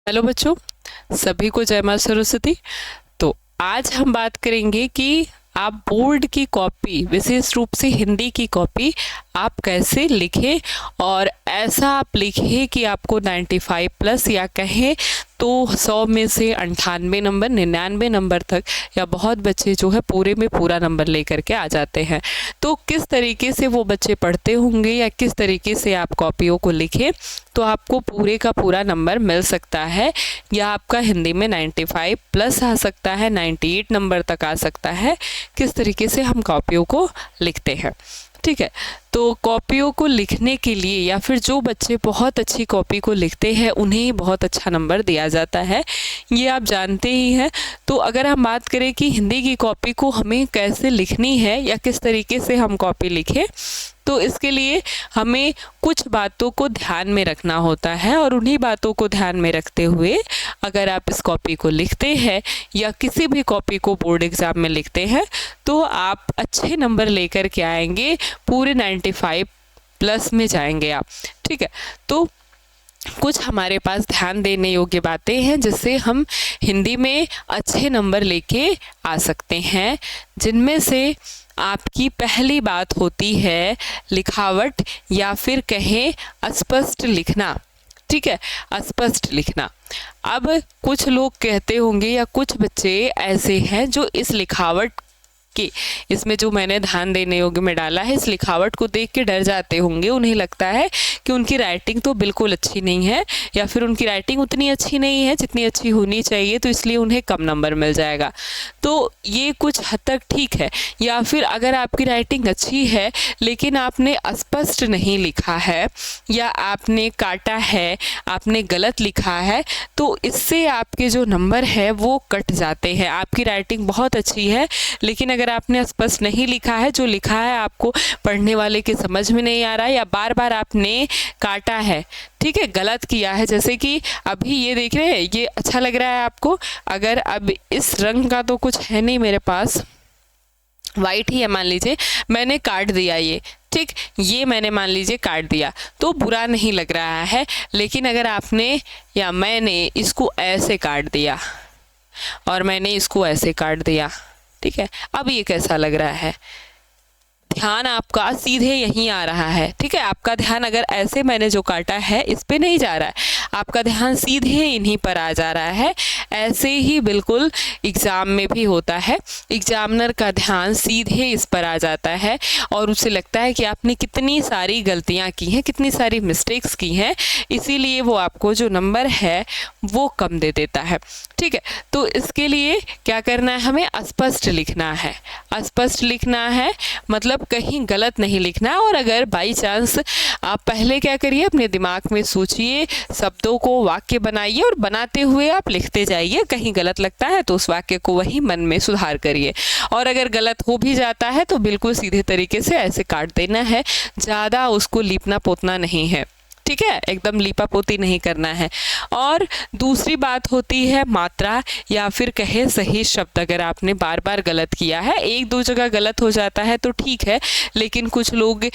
Hello बच्चों, सभी को जय मां सरस्वती। तो आज हम बात करेंगे कि आप बोर्ड की कॉपी, विशेष रूप से हिंदी की कॉपी, आप कैसे लिखें और ऐसा आप लिखें कि आपको 95 प्लस या कहें तो 100 में से 98 नंबर, 99 नंबर तक, या बहुत बच्चे जो है पूरे में पूरा नंबर लेकर के आ जाते हैं। तो किस तरीके से वो बच्चे पढ़ते होंगे या किस तरीके से आप कॉपियों को लिखें तो आपको पूरे का पूरा नंबर मिल सकता है, या आपका हिंदी में 95 प्लस आ सकता है, 98 नंबर तक आ सकता है। किस तरीके से हम कॉपियों को लिखते हैं, ठीक है। तो कॉपियों को लिखने के लिए, या फिर जो बच्चे बहुत अच्छी कॉपी को लिखते हैं उन्हें बहुत अच्छा नंबर दिया जाता है, ये आप जानते ही हैं। तो अगर हम बात करें कि हिंदी की कॉपी को हमें कैसे लिखनी है या किस तरीके से हम कॉपी लिखें, तो इसके लिए हमें कुछ बातों को ध्यान में रखना होता है, और उन्हीं बातों को ध्यान में रखते हुए अगर आप इस कॉपी को लिखते हैं या किसी भी कॉपी को बोर्ड एग्ज़ाम में लिखते हैं तो आप अच्छे नंबर लेकर के आएंगे, पूरे 95 प्लस में जाएंगे आप, ठीक है। तो कुछ हमारे पास ध्यान देने योग्य बातें हैं जिससे हम हिंदी में अच्छे नंबर लेके आ सकते हैं, जिनमें से आपकी पहली बात होती है लिखावट, या फिर कहें अस्पष्ट लिखना, ठीक है, अस्पष्ट लिखना। अब कुछ लोग कहते होंगे या कुछ बच्चे ऐसे हैं जो इस लिखावट कि इसमें जो मैंने ध्यान देने योग्य में डाला है, इस लिखावट को देख के डर जाते होंगे। उन्हें लगता है कि उनकी राइटिंग तो बिल्कुल अच्छी नहीं है, या फिर उनकी राइटिंग उतनी अच्छी नहीं है जितनी अच्छी होनी चाहिए, तो इसलिए उन्हें कम नंबर मिल जाएगा। तो ये कुछ हद तक ठीक है। या फिर अगर आपकी राइटिंग अच्छी है लेकिन आपने अस्पष्ट नहीं लिखा है, या आपने काटा है, आपने गलत लिखा है, तो इससे आपके जो नंबर है वो कट जाते हैं। आपकी राइटिंग बहुत अच्छी है लेकिन अगर आपने स्पष्ट नहीं लिखा है, जो लिखा है आपको पढ़ने वाले के समझ में नहीं आ रहा है, या बार बार आपने काटा है, ठीक है, गलत किया है, जैसे कि अभी ये देख रहे हैं, ये अच्छा लग रहा है आपको। अगर अब इस रंग का तो कुछ है नहीं मेरे पास, वाइट ही है मान लीजिए, मैंने काट दिया ये, ठीक, ये मैंने मान लीजिए काट दिया तो बुरा नहीं लग रहा है। लेकिन अगर आपने या मैंने इसको ऐसे काट दिया और मैंने इसको ऐसे काट दिया, ठीक है, अब ये कैसा लग रहा है? ध्यान आपका सीधे यहीं आ रहा है, ठीक है। आपका ध्यान अगर ऐसे मैंने जो काटा है इस पे नहीं जा रहा है, आपका ध्यान सीधे इन्हीं पर आ जा रहा है। ऐसे ही बिल्कुल एग्ज़ाम में भी होता है, एग्जामिनर का ध्यान सीधे इस पर आ जाता है और उसे लगता है कि आपने कितनी सारी गलतियां की हैं, कितनी सारी मिस्टेक्स की हैं, इसीलिए वो आपको जो नंबर है वो कम दे देता है, ठीक है। तो इसके लिए क्या करना है, हमें अस्पष्ट लिखना है। अस्पष्ट लिखना है मतलब कहीं गलत नहीं लिखना है। और अगर बाई चांस आप पहले क्या करिए, अपने दिमाग में सोचिए, शब्दों को वाक्य बनाइए और बनाते हुए आप लिखते जाइए। कहीं गलत लगता है तो उस वाक्य को वही मन में सुधार करिए, और अगर गलत हो भी जाता है तो बिल्कुल सीधे तरीके से ऐसे काट देना है, ज़्यादा उसको लीपना पोतना नहीं है, ठीक है, एकदम लीपा पोती नहीं करना है। और दूसरी बात होती है मात्रा, या फिर कहे सही शब्द। अगर आपने बार बार गलत किया है, एक दो जगह गलत हो जाता है तो ठीक है, लेकिन कुछ लोग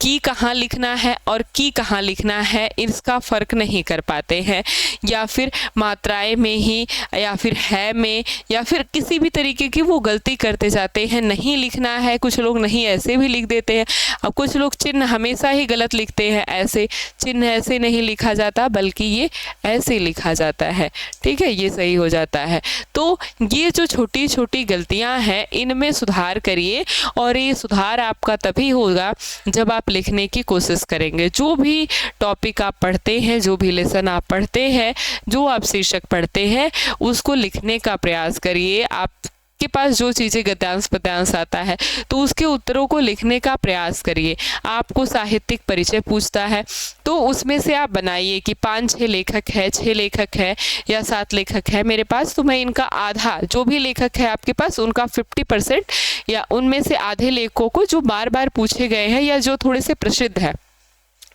की कहाँ लिखना है और की कहाँ लिखना है इसका फ़र्क नहीं कर पाते हैं, या फिर मात्राएं में ही, या फिर है में, या फिर किसी भी तरीके की वो गलती करते जाते हैं। नहीं लिखना है, कुछ लोग नहीं ऐसे भी लिख देते हैं। अब कुछ लोग चिन्ह हमेशा ही गलत लिखते हैं, ऐसे चिन्ह ऐसे नहीं लिखा जाता बल्कि ये ऐसे लिखा जाता है, ठीक है, ये सही हो जाता है। तो ये जो छोटी छोटी गलतियाँ हैं इनमें सुधार करिए, और ये सुधार आपका तभी होगा जब आप लिखने की कोशिश करेंगे। जो भी टॉपिक आप पढ़ते हैं, जो भी लेसन आप पढ़ते हैं, जो आप शीर्षक पढ़ते हैं, उसको लिखने का प्रयास करिए। आपके पास जो चीज़ें गद्यांश पद्यांश आता है तो उसके उत्तरों को लिखने का प्रयास करिए। आपको साहित्यिक परिचय पूछता है तो उसमें से आप बनाइए कि 5-6 लेखक है, 6 लेखक है या 7 लेखक है मेरे पास, तो मैं इनका आधा, जो भी लेखक है आपके पास उनका 50% या उनमें से आधे लेखकों को जो बार बार पूछे गए हैं या जो थोड़े से प्रसिद्ध है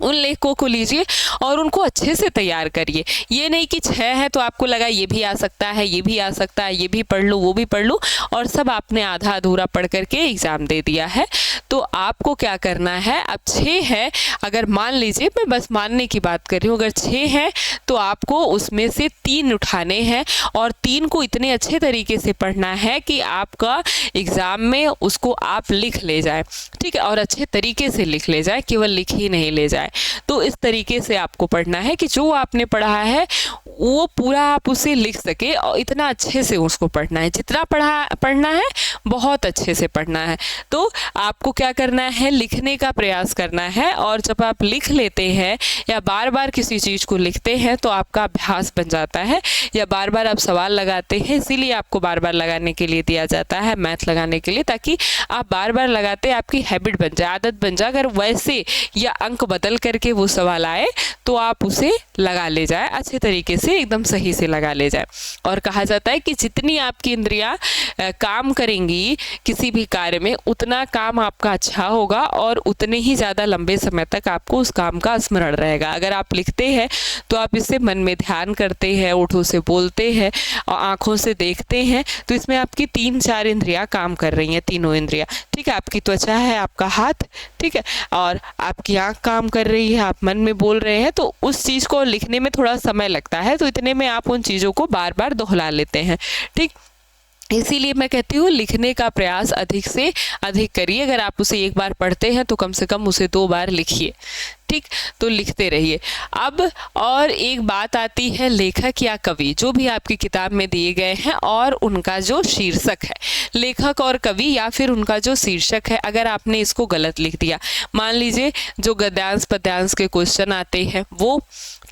उन लेखों को लीजिए और उनको अच्छे से तैयार करिए। ये नहीं कि 6 है तो आपको लगा ये भी आ सकता है, ये भी आ सकता है, ये भी पढ़ लूँ, वो भी पढ़ लूँ, और सब आपने आधा अधूरा पढ़ करके एग्ज़ाम दे दिया है। तो आपको क्या करना है, अब 6 है, अगर मान लीजिए, मैं बस मानने की बात कर रही हूँ, अगर 6 है तो आपको उसमें से 3 उठाने हैं और 3 को इतने अच्छे तरीके से पढ़ना है कि आपका एग्ज़ाम में उसको आप लिख ले जाए, ठीक है, और अच्छे तरीके से लिख ले जाए, केवल लिख ही नहीं ले जाए। तो इस तरीके से आपको पढ़ना है कि जो आपने पढ़ा है वो पूरा आप उसे लिख सके, और इतना अच्छे से उसको पढ़ना है, जितना पढ़ना है बहुत अच्छे से पढ़ना है। तो आपको क्या करना है, लिखने का प्रयास करना है, और जब आप लिख लेते हैं या बार बार किसी चीज़ को लिखते हैं तो आपका अभ्यास बन जाता है, या बार बार आप सवाल लगाते हैं, इसीलिए आपको बार बार लगाने के लिए दिया जाता है, मैथ लगाने के लिए, ताकि आप बार बार लगाते आपकी हैबिट बन जाए, आदत बन जाए। अगर वैसे या अंक बदल करके वो सवाल आए तो आप उसे लगा ले जाए, अच्छे तरीके से एकदम सही से लगा ले जाए। और कहा जाता है कि जितनी आपकी इंद्रियां काम करेंगी किसी भी कार्य में, उतना काम आपका अच्छा होगा और उतने ही ज़्यादा लंबे समय तक आपको उस काम का स्मरण रहेगा। अगर आप लिखते हैं तो आप इसे मन में ध्यान करते हैं, ओठों से बोलते हैं और आँखों से देखते हैं, तो इसमें आपकी 3-4 इंद्रियां काम कर रही हैं, तीनों इंद्रियां, ठीक है। आपकी त्वचा है, आपका हाथ, ठीक है, और आपकी आँख काम कर रही है, आप मन में बोल रहे हैं, तो उस चीज़ को लिखने में थोड़ा समय लगता है, तो इतने में आप उन चीज़ों को बार बार दोहरा लेते हैं, ठीक। इसीलिए मैं कहती हूँ लिखने का प्रयास अधिक से अधिक करिए। अगर आप उसे एक बार पढ़ते हैं तो कम से कम उसे 2 बार लिखिए, ठीक, तो लिखते रहिए। अब और एक बात आती है लेखक या कवि, जो भी आपकी किताब में दिए गए हैं, और उनका जो शीर्षक है, लेखक और कवि या फिर उनका जो शीर्षक है, अगर आपने इसको गलत लिख दिया, मान लीजिए जो गद्यांश पद्यांश के क्वेश्चन आते हैं वो,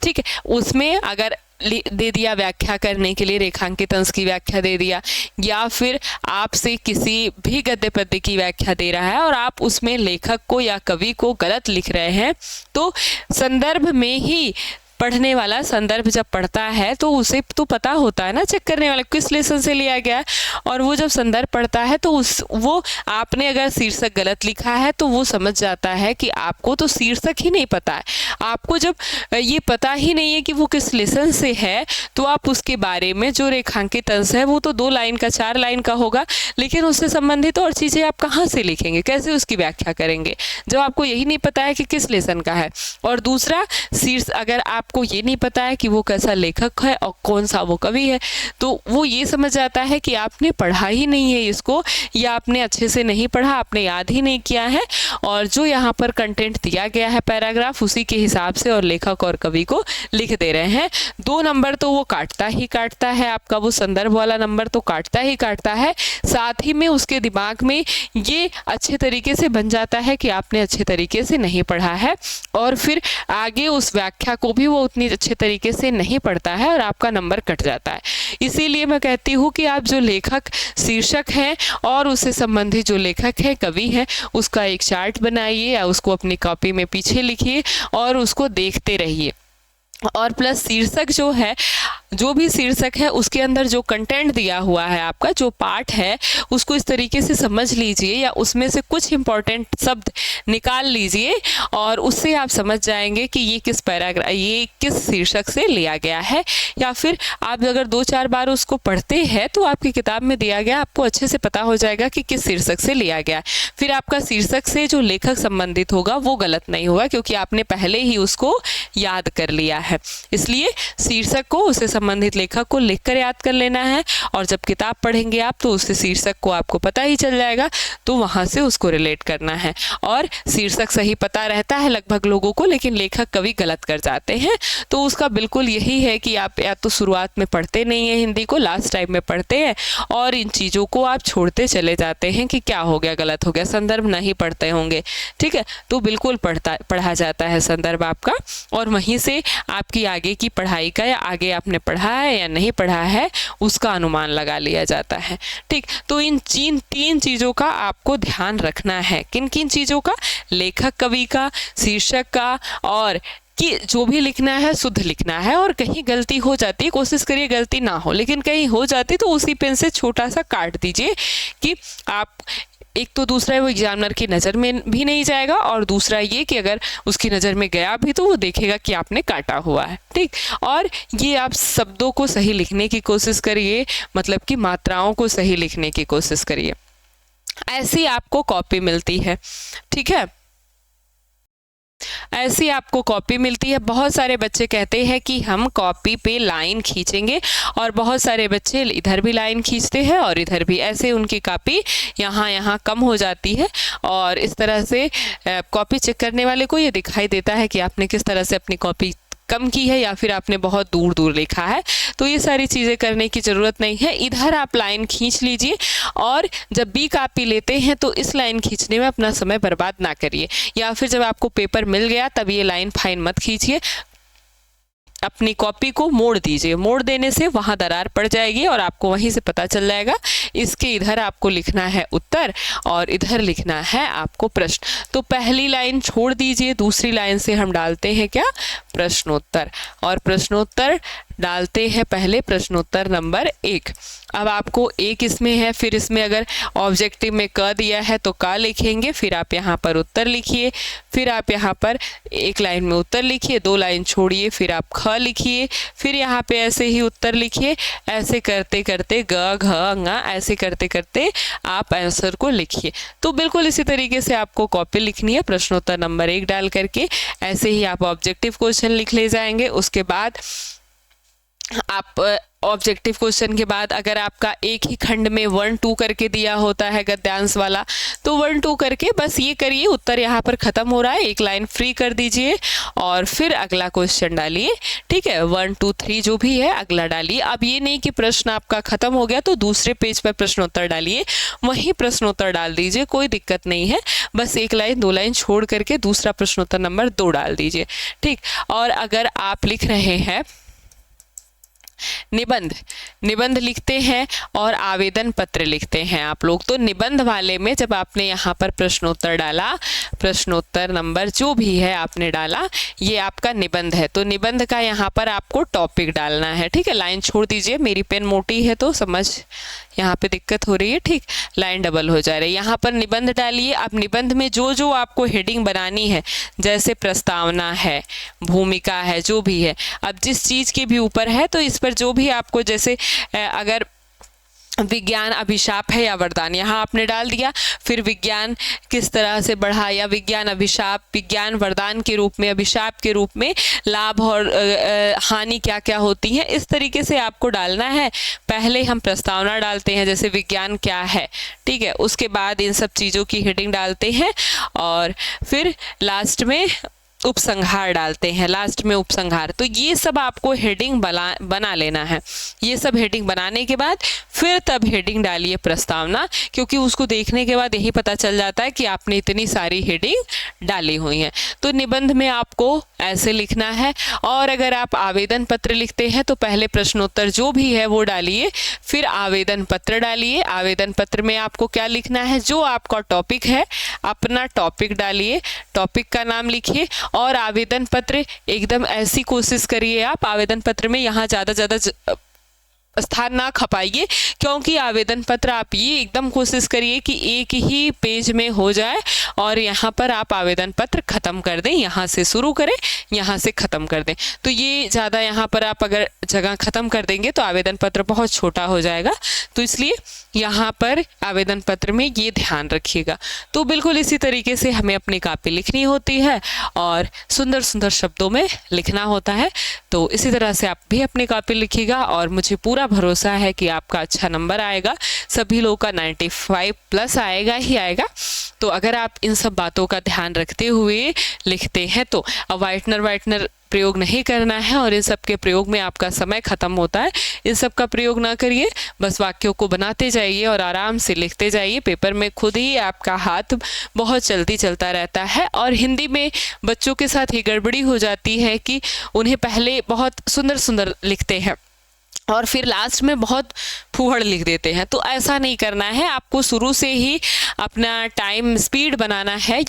ठीक है, उसमें अगर दे दिया व्याख्या करने के लिए, रेखांकित अंश की व्याख्या दे दिया, या फिर आपसे किसी भी गद्य पद्य की व्याख्या दे रहा है और आप उसमें लेखक को या कवि को गलत लिख रहे हैं, तो संदर्भ में ही पढ़ने वाला संदर्भ जब पढ़ता है तो उसे तो पता होता है ना, चेक करने वाला किस लेसन से लिया गया है, और वो जब संदर्भ पढ़ता है तो वो आपने अगर शीर्षक गलत लिखा है तो वो समझ जाता है कि आपको तो शीर्षक ही नहीं पता है। आपको जब ये पता ही नहीं है कि वो किस लेसन से है, तो आप उसके बारे में जो रेखांकित अंश है वो तो 2 लाइन का 4 लाइन का होगा, लेकिन उससे संबंधित और चीज़ें आप कहाँ से लिखेंगे, कैसे उसकी व्याख्या करेंगे, जब आपको यही नहीं पता है कि किस लेसन का है। और दूसरा, शीर्ष अगर आपको ये नहीं पता है कि वो कैसा लेखक है और कौन सा वो कवि है, तो वो ये समझ जाता है कि आपने पढ़ा ही नहीं है इसको, या आपने अच्छे से नहीं पढ़ा, आपने याद ही नहीं किया है, और जो यहाँ पर कंटेंट दिया गया है पैराग्राफ, उसी के हिसाब से और लेखक और कवि को लिख दे रहे हैं। 2 नंबर तो वो काटता ही काटता है, आपका वो संदर्भ वाला नंबर तो काटता ही काटता है, साथ ही में उसके दिमाग में ये अच्छे तरीके से बन जाता है कि आपने अच्छे तरीके से नहीं पढ़ा है, और फिर आगे उस व्याख्या को भी वो उतनी अच्छे तरीके से नहीं पढ़ता है और आपका नंबर कट जाता है। इसीलिए मैं कहती हूँ कि आप जो लेखक शीर्षक हैं और उससे संबंधित जो लेखक है, कवि है, उसका एक चार्ट बनाइए या उसको अपनी कॉपी में पीछे लिखिए और उसको देखते रहिए। और प्लस शीर्षक जो है, जो भी शीर्षक है उसके अंदर जो कंटेंट दिया हुआ है, आपका जो पार्ट है, उसको इस तरीके से समझ लीजिए या उसमें से कुछ इंपॉर्टेंट शब्द निकाल लीजिए, और उससे आप समझ जाएंगे कि ये किस पैराग्राफ, ये किस शीर्षक से लिया गया है। या फिर आप अगर 2-4 बार उसको पढ़ते हैं तो आपकी किताब में दिया गया आपको अच्छे से पता हो जाएगा कि किस शीर्षक से लिया गया। फिर आपका शीर्षक से जो लेखक संबंधित होगा वो गलत नहीं होगा, क्योंकि आपने पहले ही उसको याद कर लिया है। इसलिए शीर्षक को, उससे संबंधित लेखक को लिखकर याद कर लेना है, और जब किताब पढ़ेंगे आप तो उससे शीर्षक को आपको पता ही चल जाएगा, तो वहाँ से उसको रिलेट करना है। और शीर्षक सही पता रहता है लगभग लोगों को, लेकिन लेखक कवि गलत कर जाते हैं, तो उसका बिल्कुल यही है कि आप या तो शुरुआत में पढ़ते नहीं हैं हिंदी को, लास्ट टाइम में पढ़ते हैं, और इन चीज़ों को आप छोड़ते चले जाते हैं कि क्या हो गया, गलत हो गया, संदर्भ नहीं पढ़ते होंगे, ठीक है। तो बिल्कुल पढ़ा जाता है संदर्भ आपका, और वहीं से आपकी आगे की पढ़ाई का, या आगे आपने पढ़ा है या नहीं पढ़ा है, उसका अनुमान लगा लिया जाता है, ठीक। तो इन 3 चीज़ों का आपको ध्यान रखना है। किन किन चीज़ों का? लेखक कवि का, शीर्षक का, और कि जो भी लिखना है शुद्ध लिखना है, और कहीं गलती हो जाती है, कोशिश करिए गलती ना हो, लेकिन कहीं हो जाती तो उसी पेन से छोटा सा काट दीजिए कि आप एक तो दूसरा वो एग्जामिनर की नज़र में भी नहीं जाएगा, और दूसरा ये कि अगर उसकी नज़र में गया भी तो वो देखेगा कि आपने काटा हुआ है। ठीक, और ये आप शब्दों को सही लिखने की कोशिश करिए, मतलब कि मात्राओं को सही लिखने की कोशिश करिए। ऐसी आपको कॉपी मिलती है। ठीक है, ऐसी आपको कॉपी मिलती है। बहुत सारे बच्चे कहते हैं कि हम कॉपी पे लाइन खींचेंगे, और बहुत सारे बच्चे इधर भी लाइन खींचते हैं और इधर भी, ऐसे उनकी कॉपी यहाँ कम हो जाती है। और इस तरह से कॉपी चेक करने वाले को ये दिखाई देता है कि आपने किस तरह से अपनी कॉपी कम की है या फिर आपने बहुत दूर दूर लिखा है। तो ये सारी चीज़ें करने की ज़रूरत नहीं है। इधर आप लाइन खींच लीजिए, और जब भी कॉपी लेते हैं तो इस लाइन खींचने में अपना समय बर्बाद ना करिए, या फिर जब आपको पेपर मिल गया तब ये लाइन फाइन मत खींचिए, अपनी कॉपी को मोड़ दीजिए। मोड़ देने से वहाँ दरार पड़ जाएगी और आपको वहीं से पता चल जाएगा इसके इधर आपको लिखना है उत्तर और इधर लिखना है आपको प्रश्न। तो पहली लाइन छोड़ दीजिए, दूसरी लाइन से हम डालते हैं क्या, प्रश्नोत्तर, और प्रश्नोत्तर डालते हैं पहले प्रश्नोत्तर नंबर 1। अब आपको एक इसमें है, फिर इसमें अगर ऑब्जेक्टिव में क दिया है तो का लिखेंगे, फिर आप यहाँ पर उत्तर लिखिए, फिर आप यहाँ पर एक लाइन में उत्तर लिखिए, 2 लाइन छोड़िए, फिर आप ख लिखिए, फिर यहाँ पे ऐसे ही उत्तर लिखिए। ऐसे करते करते ग घ ङ ऐसे करते करते आप आंसर को लिखिए। तो बिल्कुल इसी तरीके से आपको कॉपी लिखनी है प्रश्नोत्तर नंबर 1 डाल करके। ऐसे ही आप ऑब्जेक्टिव क्वेश्चन लिख ले जाएंगे। उसके बाद आप ऑब्जेक्टिव क्वेश्चन के बाद अगर आपका एक ही खंड में 1 2 करके दिया होता है गद्यांश वाला, तो 1 2 करके बस ये करिए, उत्तर यहाँ पर ख़त्म हो रहा है, एक लाइन फ्री कर दीजिए और फिर अगला क्वेश्चन डालिए। ठीक है, 1 2 3 जो भी है अगला डालिए। अब ये नहीं कि प्रश्न आपका ख़त्म हो गया तो दूसरे पेज पर प्रश्नोत्तर डालिए, वहीं प्रश्नोत्तर डाल दीजिए, कोई दिक्कत नहीं है। बस एक लाइन 2 लाइन छोड़ करके दूसरा प्रश्नोत्तर नंबर 2 डाल दीजिए। ठीक, और अगर आप लिख रहे हैं निबंध लिखते हैं और आवेदन पत्र लिखते हैं आप लोग, तो निबंध वाले में जब आपने यहाँ पर प्रश्नोत्तर डाला, प्रश्नोत्तर नंबर जो भी है आपने डाला, ये आपका निबंध है, तो निबंध का यहाँ पर आपको टॉपिक डालना है। ठीक है, लाइन छोड़ दीजिए, मेरी पेन मोटी है तो समझ यहाँ पे दिक्कत हो रही है। ठीक, लाइन डबल हो जा रही है। यहाँ पर निबंध डालिए। अब निबंध में जो जो आपको हेडिंग बनानी है, जैसे प्रस्तावना है, भूमिका है, जो भी है, अब जिस चीज़ के भी ऊपर है तो इस पर जो भी आपको, जैसे अगर विज्ञान अभिशाप है या वरदान, यहाँ आपने डाल दिया। फिर विज्ञान किस तरह से बढ़ा, या विज्ञान अभिशाप, विज्ञान वरदान के रूप में, अभिशाप के रूप में लाभ और हानि क्या क्या होती हैं, इस तरीके से आपको डालना है। पहले हम प्रस्तावना डालते हैं, जैसे विज्ञान क्या है, ठीक है, उसके बाद इन सब चीज़ों की हेडिंग डालते हैं और फिर लास्ट में उपसंहार डालते हैं, लास्ट में उपसंहार। तो ये सब आपको हेडिंग बना लेना है। ये सब हेडिंग बनाने के बाद फिर तब हेडिंग डालिए प्रस्तावना, क्योंकि उसको देखने के बाद यही पता चल जाता है कि आपने इतनी सारी हेडिंग डाली हुई हैं। तो निबंध में आपको ऐसे लिखना है। और अगर आप आवेदन पत्र लिखते हैं तो पहले प्रश्नोत्तर जो भी है वो डालिए, फिर आवेदन पत्र डालिए। आवेदन पत्र में आपको क्या लिखना है, जो आपका टॉपिक है अपना टॉपिक डालिए, टॉपिक का नाम लिखिए। और आवेदन पत्र एकदम ऐसी कोशिश करिए आप, आवेदन पत्र में यहाँ ज़्यादा स्थान ना खपाइए, क्योंकि आवेदन पत्र आप ये एकदम कोशिश करिए कि एक ही पेज में हो जाए और यहाँ पर आप आवेदन पत्र ख़त्म कर दें, यहाँ से शुरू करें, यहाँ से ख़त्म कर दें। तो ये ज़्यादा यहाँ पर आप अगर जगह ख़त्म कर देंगे तो आवेदन पत्र बहुत छोटा हो जाएगा, तो इसलिए यहाँ पर आवेदन पत्र में ये ध्यान रखिएगा। तो बिल्कुल इसी तरीके से हमें अपनी कॉपी लिखनी होती है और सुंदर सुंदर शब्दों में लिखना होता है। तो इसी तरह से आप भी अपनी कॉपी लिखिएगा और मुझे पूरा भरोसा है कि आपका अच्छा नंबर आएगा। सभी लोगों का 95 प्लस आएगा ही आएगा। तो अगर आप इन सब बातों का ध्यान रखते हुए लिखते हैं तो अब वाइटनर प्रयोग नहीं करना है और इन सब के प्रयोग में आपका समय ख़त्म होता है। इन सब का प्रयोग ना करिए, बस वाक्यों को बनाते जाइए और आराम से लिखते जाइए। पेपर में खुद ही आपका हाथ बहुत जल्दी चलता रहता है। और हिंदी में बच्चों के साथ ये गड़बड़ी हो जाती है कि उन्हें पहले बहुत सुंदर सुंदर लिखते हैं और फिर लास्ट में बहुत फूहड़ लिख देते हैं। तो ऐसा नहीं करना है, आपको शुरू से ही अपना टाइम स्पीड बनाना है।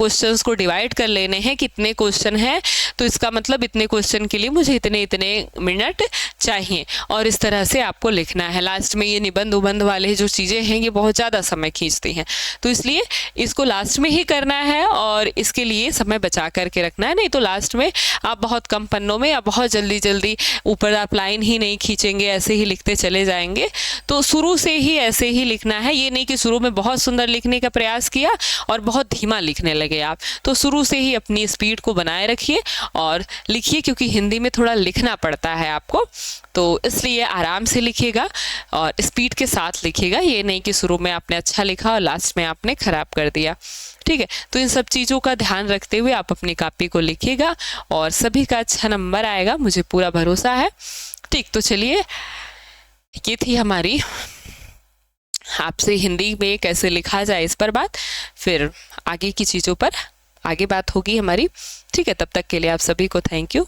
क्वेश्चंस को डिवाइड कर लेने हैं, कितने क्वेश्चन हैं तो इसका मतलब इतने क्वेश्चन के लिए मुझे इतने इतने मिनट चाहिए, और इस तरह से आपको लिखना है। लास्ट में ये निबंध उबंध वाले जो चीज़ें हैं ये बहुत ज़्यादा समय खींचती हैं, तो इसलिए इसको लास्ट में ही करना है और इसके लिए समय बचा करके रखना है, नहीं तो लास्ट में आप बहुत कम पन्नों में या बहुत जल्दी जल्दी ऊपर आप लाइन ही नहीं खींचेंगे, ऐसे ही लिखते चले जाएंगे। तो शुरू से ही ऐसे ही लिखना है, ये नहीं कि शुरू में बहुत सुंदर लिखने का प्रयास किया और बहुत धीमा लिखने लगे आप। तो शुरू से ही अपनी स्पीड को बनाए रखिए और लिखिए, क्योंकि हिंदी में थोड़ा लिखना पड़ता है आपको, तो इसलिए आराम से लिखिएगा और स्पीड के साथ लिखिएगा। ये नहीं कि शुरू में आपने अच्छा लिखा और लास्ट में आपने खराब कर दिया। ठीक है, तो इन सब चीज़ों का ध्यान रखते हुए आप अपनी कॉपी को लिखिएगा और सभी का अच्छा नंबर आएगा, मुझे पूरा भरोसा है। ठीक, तो चलिए, ये थी हमारी आपसे हिंदी में कैसे लिखा जाए इस पर बात। फिर आगे की चीज़ों पर आगे बात होगी हमारी। ठीक है, तब तक के लिए आप सभी को थैंक यू।